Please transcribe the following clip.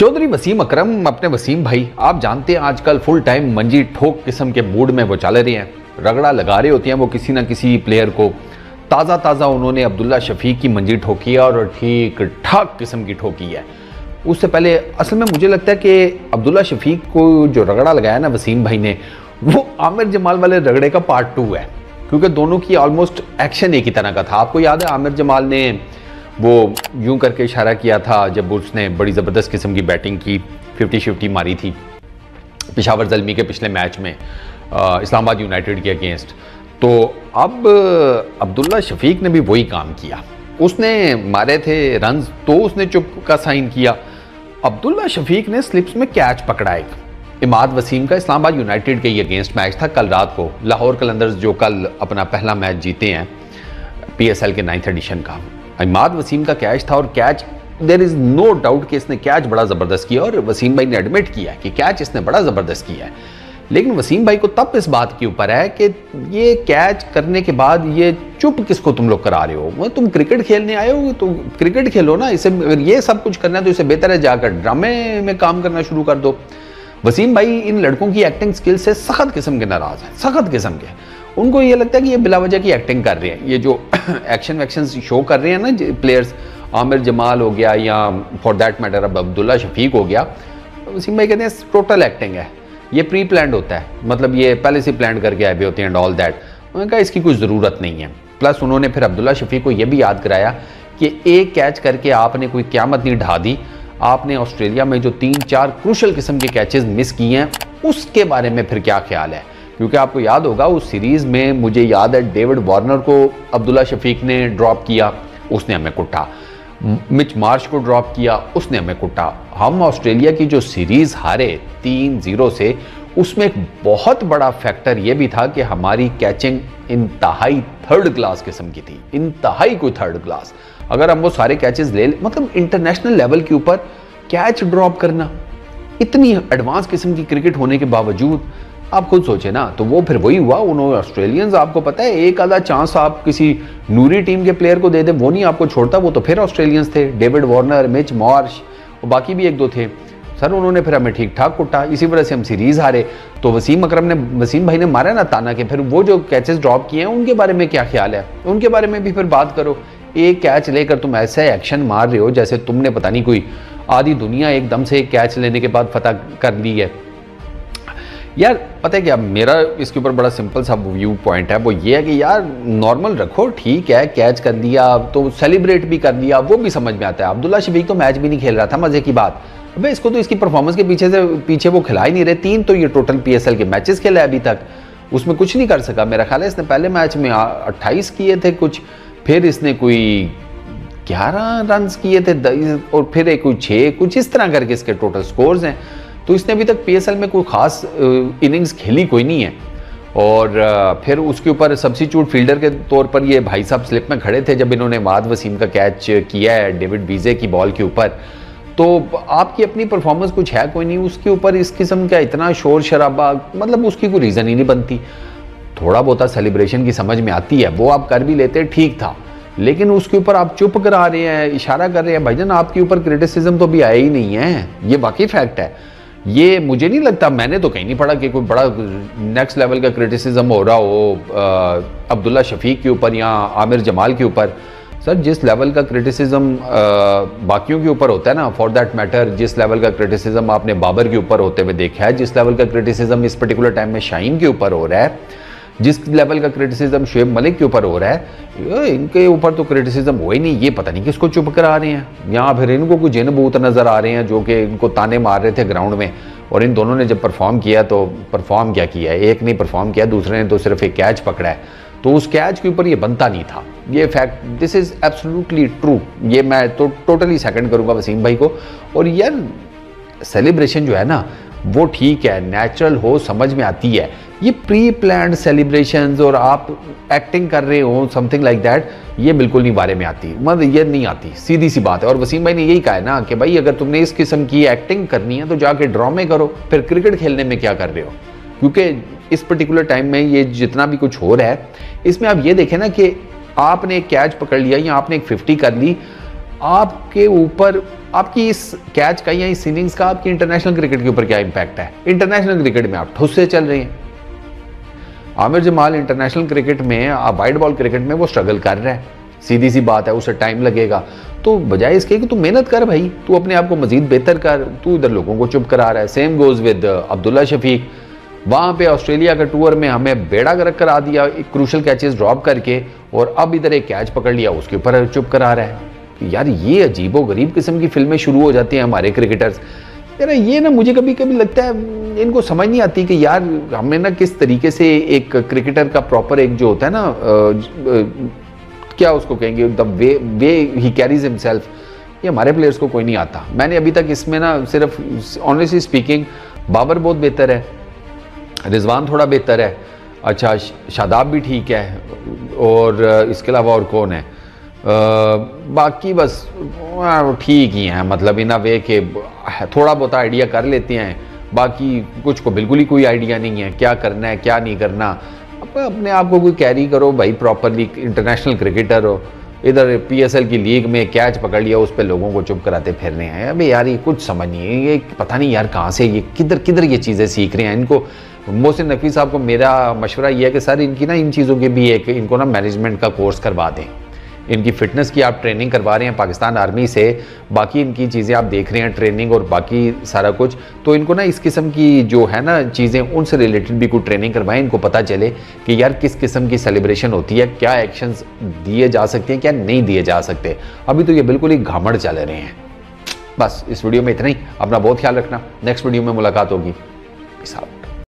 चौधरी वसीम अकरम अपने वसीम भाई, आप जानते हैं आजकल फुल टाइम मंजी ठोक किस्म के मूड में वो चल रहे हैं, रगड़ा लगा रहे होते हैं वो किसी ना किसी प्लेयर को। ताज़ा उन्होंने अब्दुल्ला शफीक की मंजी ठोकी है और ठीक ठाक किस्म की ठोकी है। उससे पहले असल में मुझे लगता है कि अब्दुल्ला शफीक को जो रगड़ा लगाया ना वसीम भाई ने, वो आमिर जमाल वाले रगड़े का पार्ट 2 है, क्योंकि दोनों की ऑलमोस्ट एक्शन एक ही तरह का था। आपको याद है आमिर जमाल ने वो यूं करके इशारा किया था जब उसने बड़ी ज़बरदस्त किस्म की बैटिंग की, 50-50 मारी थी पेशावर ज़ल्मी के पिछले मैच में इस्लामाबाद यूनाइटेड के अगेंस्ट। तो अब अब्दुल्ला शफीक ने भी वही काम किया, उसने मारे थे रन्स तो उसने चुप का साइन किया। अब्दुल्ला शफीक ने स्लिप्स में कैच पकड़ा एक इमाद वसीम का, इस्लामाबाद यूनाइटेड के ये अगेंस्ट मैच था कल रात को। लाहौर कलंदर्स जो कल अपना पहला मैच जीते हैं PSL के 9th एडिशन का, इमाद वसीम का कैच था। और catch there is no doubt कि इसने कैच बड़ा ज़बरदस्त किया और वसीम भाई ने एडमिट किया कि कैच इसने बड़ा ज़बरदस्त किया है। लेकिन वसीम भाई को तब इस बात के ऊपर है कि ये कैच करने के बाद ये चुप किसको तुम लोग करा रहे हो, तुम क्रिकेट खेलने आए हो तो क्रिकेट खेलो ना, इसे अगर ये सब कुछ करना है तो इसे बेहतर है जाकर ड्रामे में काम करना शुरू कर दो। वसीम भाई इन लड़कों की एक्टिंग स्किल से सख्त किस्म के नाराज़ हैं, सख्त किस्म के। उनको ये लगता है कि ये बिला वजह की एक्टिंग कर रहे हैं, ये जो एक्शन वैक्शन शो कर रहे हैं ना प्लेयर्स, आमिर जमाल हो गया या फॉर दैट मैटर अब अब्दुल्ला शफीक हो गया, वसीम भाई कहते हैं टोटल एक्टिंग है, ये प्री प्लान्ड होता है, मतलब ये पहले से प्लान करके आए हुए होते हैं एंड ऑल दैट। उन्होंने कहा इसकी कोई ज़रूरत नहीं है। प्लस उन्होंने फिर अब्दुल्ला शफीक को ये भी याद कराया कि एक कैच करके आपने कोई क़यामत नहीं ढा दी, आपने ऑस्ट्रेलिया में जो 3-4 क्रूशल किस्म के कैचेस मिस किए हैं उसके बारे में फिर क्या ख्याल है। क्योंकि आपको याद होगा उस सीरीज़ में मुझे याद है डेविड वार्नर को अब्दुल्ला शफीक ने ड्रॉप किया, उसने हमें कुटा, मिच मार्श को ड्रॉप किया, उसने हमें कुटा। हम ऑस्ट्रेलिया की जो सीरीज़ हारे 3-0 से, उसमें एक बहुत बड़ा फैक्टर ये भी था कि हमारी कैचिंग इंतहाई थर्ड क्लास किस्म की थी, इंतहाई कोई थर्ड क्लास। अगर हम वो सारे कैचेस ले, मतलब इंटरनेशनल लेवल के ऊपर कैच ड्रॉप करना, इतनी एडवांस किस्म की क्रिकेट होने के बावजूद, आप खुद सोचे ना। तो वो फिर वही हुआ, उन्होंने ऑस्ट्रेलियंस, आपको पता है एक आधा चांस आप किसी नूरी टीम के प्लेयर को दे दे वो नहीं आपको छोड़ता, वो तो फिर ऑस्ट्रेलियंस थे, डेविड वार्नर, मिच मार्श और बाकी भी 1-2 थे सर। उन्होंने फिर हमें ठीक ठाक कुटा, इसी वजह से हम सीरीज़ हारे। तो वसीम भाई ने मारा ना ताना के, फिर वो जो कैचेस ड्रॉप किए हैं उनके बारे में क्या ख्याल है, उनके बारे में भी फिर बात करो। एक कैच लेकर तुम ऐसे एक्शन मार रहे हो जैसे तुमने पता नहीं कोई आधी दुनिया एकदम से एक कैच लेने के बाद फतह कर ली है। यार पता है क्या, मेरा इसके ऊपर बड़ा सिंपल सा व्यू पॉइंट है, वो ये है कि यार नॉर्मल रखो, ठीक है कैच कर दिया तो सेलिब्रेट भी कर दिया, वो भी समझ में आता है। अब्दुल्ला शफीक तो मैच भी नहीं खेल रहा था, मजे की बात, अबे इसको तो इसकी परफॉर्मेंस के पीछे वो खिला ही नहीं रहे। 3 तो ये टोटल PSL के मैचेस खेला है अभी तक, उसमें कुछ नहीं कर सका। मेरा ख्याल है इसने पहले मैच में 28 किए थे कुछ, फिर इसने कोई 11 रन किए थे और फिर कोई 6, कुछ इस तरह करके इसके टोटल स्कोर्स हैं। तो इसने अभी तक PSL में कोई ख़ास इनिंग्स खेली कोई नहीं है। और फिर उसके ऊपर सब्स्टिट्यूट फील्डर के तौर पर ये भाई साहब स्लिप में खड़े थे जब इन्होंने इमाद वसीम का कैच किया है डेविड वीजे की बॉल के ऊपर। तो आपकी अपनी परफॉर्मेंस कुछ है कोई नहीं, उसके ऊपर इस किस्म का इतना शोर शराबा, मतलब उसकी कोई रीज़न ही नहीं बनती। थोड़ा बहुत सेलिब्रेशन की समझ में आती है, वो आप कर भी लेते, ठीक था, लेकिन उसके ऊपर आप चुप करा रहे हैं, इशारा कर रहे हैं। भाईजान आपके ऊपर क्रिटिसिज्म तो भी आया ही नहीं है, ये वाकई फैक्ट है। ये मुझे नहीं लगता, मैंने तो कहीं नहीं पढ़ा कि कोई बड़ा नेक्स्ट लेवल का क्रिटिसिज्म हो रहा हो अब्दुल्ला शफीक के ऊपर या आमिर जमाल के ऊपर। सर जिस लेवल का क्रिटिसिज्म बाकियों के ऊपर होता है ना, फॉर दैट मैटर जिस लेवल का क्रिटिसिज्म आपने बाबर के ऊपर होते हुए देखा है, जिस लेवल का क्रिटिसिज्म इस पर्टिकुलर टाइम में शाहीन के ऊपर हो रहा है, जिस लेवल का क्रिटिसिज्म शुएब मलिक के ऊपर हो रहा है, इनके ऊपर तो क्रिटिसिज्म हो ही नहीं। ये पता नहीं किसको चुप करा रहे हैं, या फिर इनको कोई जिन भूत नज़र आ रहे हैं जो कि इनको ताने मार रहे थे ग्राउंड में। और इन दोनों ने जब परफॉर्म किया तो परफॉर्म क्या किया है, एक नहीं परफॉर्म किया, दूसरे ने तो सिर्फ एक कैच पकड़ा है, तो उस कैच के ऊपर ये बनता नहीं था। ये fact, this is absolutely true, ये मैं तो टोटली सेकंड करूँगा वसीम भाई को। और यार सेलिब्रेशन जो है ना वो ठीक है, नेचुरल हो, समझ में आती है। ये प्री प्लान्ड सेलिब्रेशंस और आप एक्टिंग कर रहे हो समथिंग लाइक दैट, ये बिल्कुल नहीं बारे में आती, मतलब ये नहीं आती, सीधी सी बात है। और वसीम भाई ने यही कहा है ना कि भाई अगर तुमने इस किस्म की एक्टिंग करनी है तो जाके ड्रामे करो, फिर क्रिकेट खेलने में क्या कर रहे हो। क्योंकि इस पर्टिकुलर टाइम में ये जितना भी कुछ हो रहा है, इसमें आप ये देखें ना कि आपने एक कैच पकड़ लिया या आपने एक 50 कर ली, आपके ऊपर, आपकी इस कैच का या इस इनिंग्स का आपकी इंटरनेशनल क्रिकेट के ऊपर क्या इंपैक्ट है? इंटरनेशनल क्रिकेट में आप ठुस से चल रहे हैं। आमिर जमाल इंटरनेशनल क्रिकेट में, वाइड बॉल क्रिकेट में वो स्ट्रगल कर रहा है, सीधी सी बात है, उसे टाइम लगेगा। तो बजाय इसके कि तू मेहनत कर भाई, तू अपने आप को मजीद बेहतर कर, तू इधर लोगों को चुप करा रहा है। Same goes with Abdullah Shafique, वहां पे ऑस्ट्रेलिया का टूर में हमें बेड़ा गर्क करा दिया क्रूशल कैचेस ड्रॉप करके, और अब इधर एक कैच पकड़ लिया उसके ऊपर चुप करा रहा है। यार ये अजीबो गरीब किस्म की फिल्में शुरू हो जाती हैं हमारे क्रिकेटर्स। यार ये ना मुझे कभी कभी लगता है इनको समझ नहीं आती कि यार हमें ना किस तरीके से एक क्रिकेटर का प्रॉपर एक जो होता है ना क्या उसको कहेंगे, the way he carries himself, ये हमारे प्लेयर्स को कोई नहीं आता। मैंने अभी तक इसमें ना सिर्फ ऑनेस्टली स्पीकिंग बाबर बहुत बेहतर है, रिजवान थोड़ा बेहतर है, अच्छा शादाब भी ठीक है, और इसके अलावा और कौन है, बाकी बस ठीक ही हैं, मतलब इन अ वे के थोड़ा बहुत आइडिया कर लेते हैं, बाकी कुछ को बिल्कुल ही कोई आइडिया नहीं है क्या करना है क्या नहीं करना। अपने आप को कोई कैरी करो भाई, प्रॉपरली इंटरनेशनल क्रिकेटर हो, इधर पीएसएल की लीग में कैच पकड़ लिया, उस पर लोगों को चुप कराते फिर रहे हैं। अबे यार ये कुछ समझ नहीं है, ये पता नहीं यार कहाँ से ये किधर किधर ये चीज़ें सीख रहे हैं। इनको मोहसिन नकवी साहब को मेरा मशवरा ये है कि सर इनकी ना इन चीज़ों के भी एक इनको ना मैनेजमेंट का कोर्स करवा दें, इनकी फिटनेस की आप ट्रेनिंग करवा रहे हैं पाकिस्तान आर्मी से, बाकी इनकी चीज़ें आप देख रहे हैं ट्रेनिंग और बाकी सारा कुछ, तो इनको ना इस किस्म की जो है ना चीज़ें उनसे रिलेटेड भी कोई ट्रेनिंग करवाएं, इनको पता चले कि यार किस किस्म की सेलिब्रेशन होती है, क्या एक्शंस दिए जा सकते हैं क्या नहीं दिए जा सकते। अभी तो ये बिल्कुल ही घामड़ चल रहे हैं। बस इस वीडियो में इतना ही, अपना बहुत ख्याल रखना, नेक्स्ट वीडियो में मुलाकात होगी। साहब।